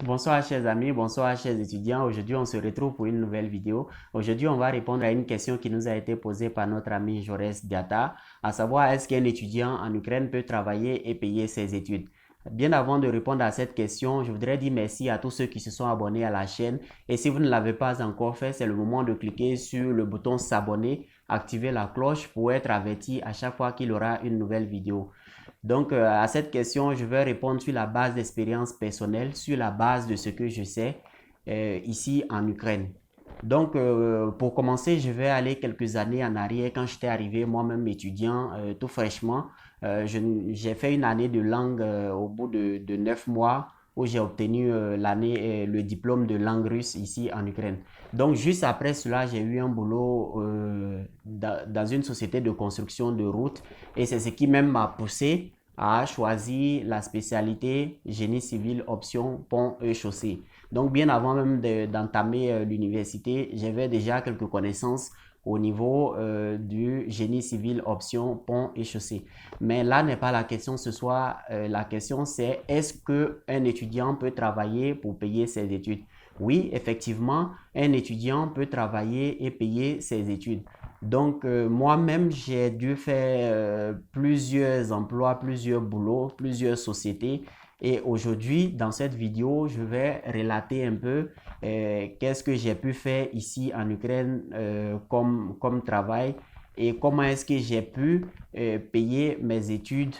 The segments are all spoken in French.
Bonsoir chers amis, bonsoir chers étudiants. Aujourd'hui, on se retrouve pour une nouvelle vidéo. Aujourd'hui, on va répondre à une question qui nous a été posée par notre ami Jaurès Diatta, à savoir est-ce qu'un étudiant en Ukraine peut travailler et payer ses études? Bien avant de répondre à cette question, je voudrais dire merci à tous ceux qui se sont abonnés à la chaîne. Et si vous ne l'avez pas encore fait, c'est le moment de cliquer sur le bouton s'abonner, activer la cloche pour être averti à chaque fois qu'il y aura une nouvelle vidéo. Donc, à cette question, je vais répondre sur la base d'expériences personnelles, sur la base de ce que je sais ici en Ukraine. Donc, pour commencer, je vais aller quelques années en arrière quand j'étais arrivé moi-même étudiant tout fraîchement. J'ai fait une année de langue au bout de 9 mois où j'ai obtenu le diplôme de langue russe ici en Ukraine. Donc, juste après cela, j'ai eu un boulot dans une société de construction de routes et c'est ce qui même m'a poussé à choisir la spécialité génie civil option pont et chaussée. Donc, bien avant même d'entamer l'université, j'avais déjà quelques connaissances au niveau du génie civil option pont et chaussée. Mais là n'est pas la question ce soir. La question c'est est-ce qu'un étudiant peut travailler pour payer ses études? Oui, effectivement, un étudiant peut travailler et payer ses études. Donc, moi-même, j'ai dû faire plusieurs emplois, plusieurs boulots, plusieurs sociétés. Et aujourd'hui, dans cette vidéo, je vais relater un peu qu'est-ce que j'ai pu faire ici en Ukraine comme travail et comment est-ce que j'ai pu payer mes études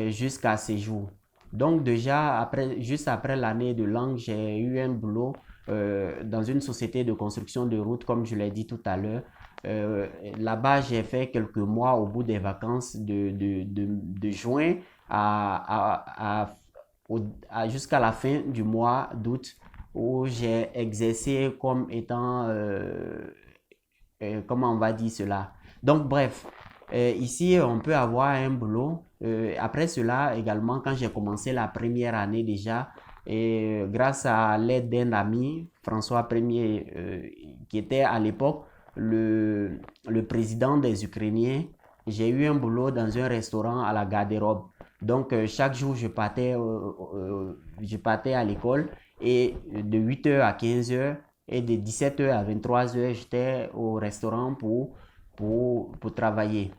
jusqu'à ce jour. Donc déjà, juste après l'année de langue, j'ai eu un boulot dans une société de construction de routes, comme je l'ai dit tout à l'heure. Là-bas, j'ai fait quelques mois au bout des vacances de juin jusqu'à la fin du mois d'août où j'ai exercé comme étant, comment on va dire cela. Donc, bref, ici, on peut avoir un boulot. Après cela, également, quand j'ai commencé la première année déjà, et grâce à l'aide d'un ami, François Premier, qui était à l'époque le président des Ukrainiens, j'ai eu un boulot dans un restaurant à la garde-robe. Donc, chaque jour, je partais à l'école et de 8 heures à 15 heures et de 17 heures à 23 heures, j'étais au restaurant pour travailler.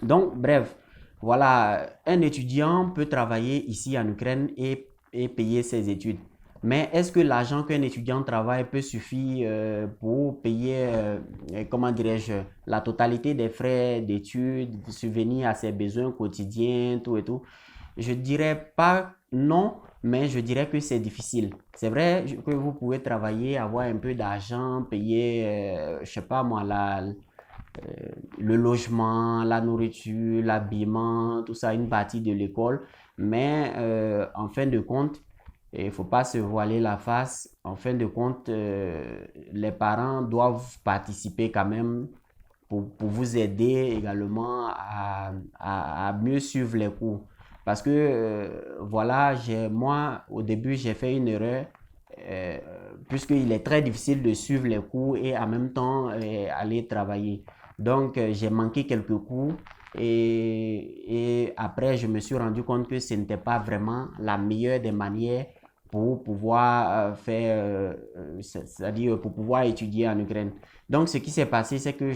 Donc, bref, voilà, un étudiant peut travailler ici en Ukraine et payer ses études. Mais est-ce que l'argent qu'un étudiant travaille peut suffire pour payer, comment dirais-je, la totalité des frais d'études, subvenir à ses besoins quotidiens, tout et tout? Je dirais pas non, mais je dirais que c'est difficile. C'est vrai que vous pouvez travailler, avoir un peu d'argent, payer, je sais pas moi, le logement, la nourriture, l'habillement, tout ça, une partie de l'école. Mais en fin de compte, il ne faut pas se voiler la face. En fin de compte, les parents doivent participer quand même pour vous aider également à mieux suivre les cours. Parce que, voilà, moi, au début, j'ai fait une erreur, euh, puisqu'il est très difficile de suivre les cours et en même temps aller travailler. Donc, j'ai manqué quelques cours et après, je me suis rendu compte que ce n'était pas vraiment la meilleure des manières pour pouvoir c'est-à-dire pour pouvoir étudier en Ukraine. Donc, ce qui s'est passé, c'est que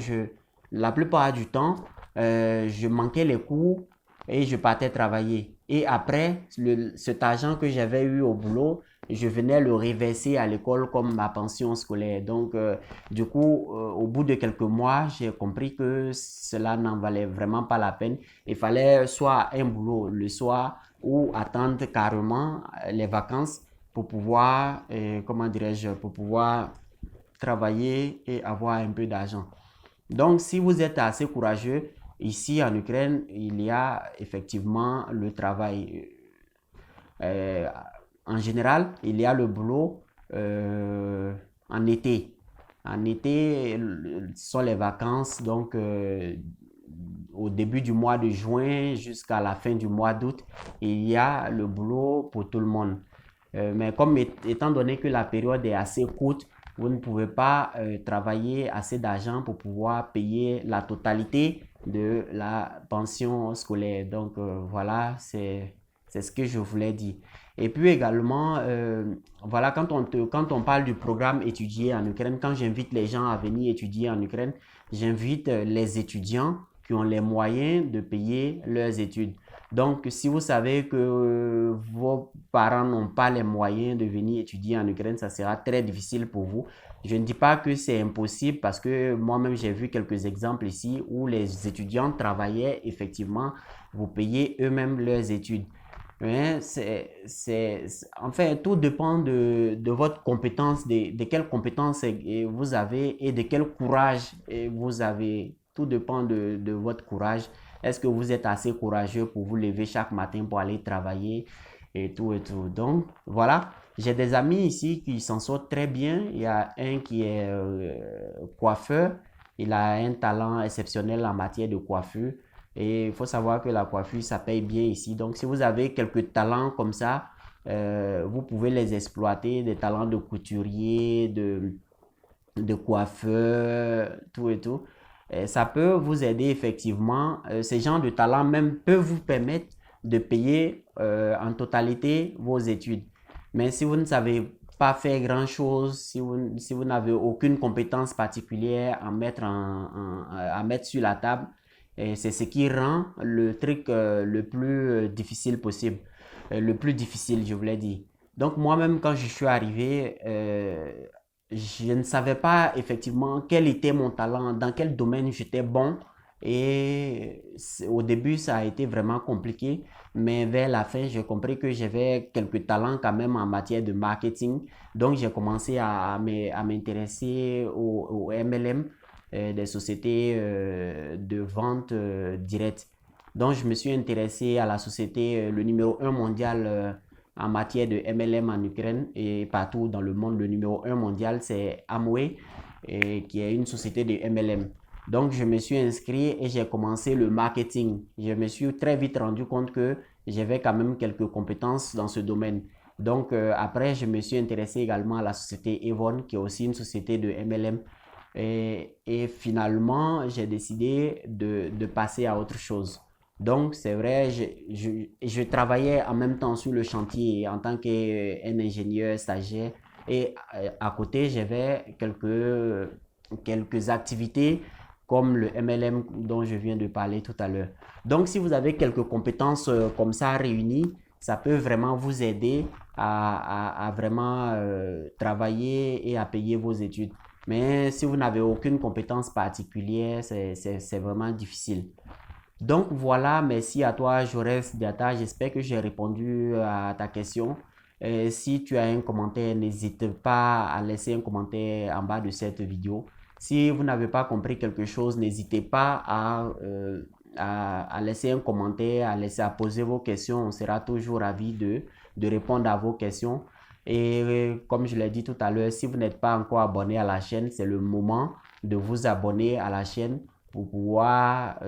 la plupart du temps, je manquais les cours et je partais travailler. Et après, cet argent que j'avais eu au boulot, je venais le reverser à l'école comme ma pension scolaire. Donc, du coup, au bout de quelques mois, j'ai compris que cela n'en valait vraiment pas la peine. Il fallait soit un boulot le soir ou attendre carrément les vacances pour pouvoir, comment dirais-je, pour pouvoir travailler et avoir un peu d'argent. Donc, si vous êtes assez courageux, ici en Ukraine, il y a effectivement le travail. Euh, En général, il y a le boulot en été. En été, ce sont les vacances, donc au début du mois de juin jusqu'à la fin du mois d'août, il y a le boulot pour tout le monde. Mais comme étant donné que la période est assez courte, vous ne pouvez pas travailler assez d'argent pour pouvoir payer la totalité de la pension scolaire. Donc voilà, C'est ce que je voulais dire. Et puis également, voilà, quand on parle du programme étudier en Ukraine, quand j'invite les gens à venir étudier en Ukraine, j'invite les étudiants qui ont les moyens de payer leurs études. Donc, si vous savez que vos parents n'ont pas les moyens de venir étudier en Ukraine, ça sera très difficile pour vous. Je ne dis pas que c'est impossible parce que moi-même, j'ai vu quelques exemples ici où les étudiants travaillaient effectivement, vous payez eux-mêmes leurs études. Mais en fait, tout dépend de votre compétence, de quelles compétences vous avez et de quel courage vous avez. Tout dépend de votre courage. Est-ce que vous êtes assez courageux pour vous lever chaque matin pour aller travailler et tout et tout. Donc, voilà. J'ai des amis ici qui s'en sortent très bien. Il y a un qui est coiffeur. Il a un talent exceptionnel en matière de coiffure. Et il faut savoir que la coiffure, ça paye bien ici. Donc, si vous avez quelques talents comme ça, vous pouvez les exploiter, des talents de couturier, de coiffeur, tout et tout. Et ça peut vous aider effectivement. Ces genres de talents même peuvent vous permettre de payer en totalité vos études. Mais si vous ne savez pas faire grand-chose, si vous n'avez aucune compétence particulière à mettre sur la table, et c'est ce qui rend le truc le plus difficile possible. Le plus difficile, je voulais dire. Donc moi-même, quand je suis arrivé, je ne savais pas effectivement quel était mon talent, dans quel domaine j'étais bon. Et au début, ça a été vraiment compliqué. Mais vers la fin, j'ai compris que j'avais quelques talents quand même en matière de marketing. Donc, j'ai commencé à m'intéresser au MLM, des sociétés de vente directe. Donc, je me suis intéressé à la société, le numéro un mondial en matière de MLM en Ukraine et partout dans le monde. Le numéro un mondial, c'est Amway, qui est une société de MLM. Donc, je me suis inscrit et j'ai commencé le marketing. Je me suis très vite rendu compte que j'avais quand même quelques compétences dans ce domaine. Donc, après, je me suis intéressé également à la société Evon, qui est aussi une société de MLM. Et finalement, j'ai décidé de passer à autre chose. Donc, c'est vrai, je travaillais en même temps sur le chantier en tant qu'un ingénieur stagiaire. Et à côté, j'avais quelques activités comme le MLM dont je viens de parler tout à l'heure. Donc, si vous avez quelques compétences comme ça réunies, ça peut vraiment vous aider à vraiment travailler et à payer vos études. Mais si vous n'avez aucune compétence particulière, c'est vraiment difficile. Donc voilà, merci à toi, Jaurès Diata. J'espère que j'ai répondu à ta question. Si tu as un commentaire, n'hésite pas à laisser un commentaire en bas de cette vidéo. Si vous n'avez pas compris quelque chose, n'hésitez pas à laisser un commentaire, à poser vos questions. On sera toujours ravis de répondre à vos questions. Et comme je l'ai dit tout à l'heure, si vous n'êtes pas encore abonné à la chaîne, c'est le moment de vous abonner à la chaîne pour pouvoir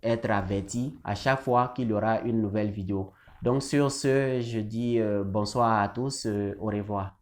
être averti à chaque fois qu'il y aura une nouvelle vidéo. Donc sur ce, je dis bonsoir à tous, au revoir.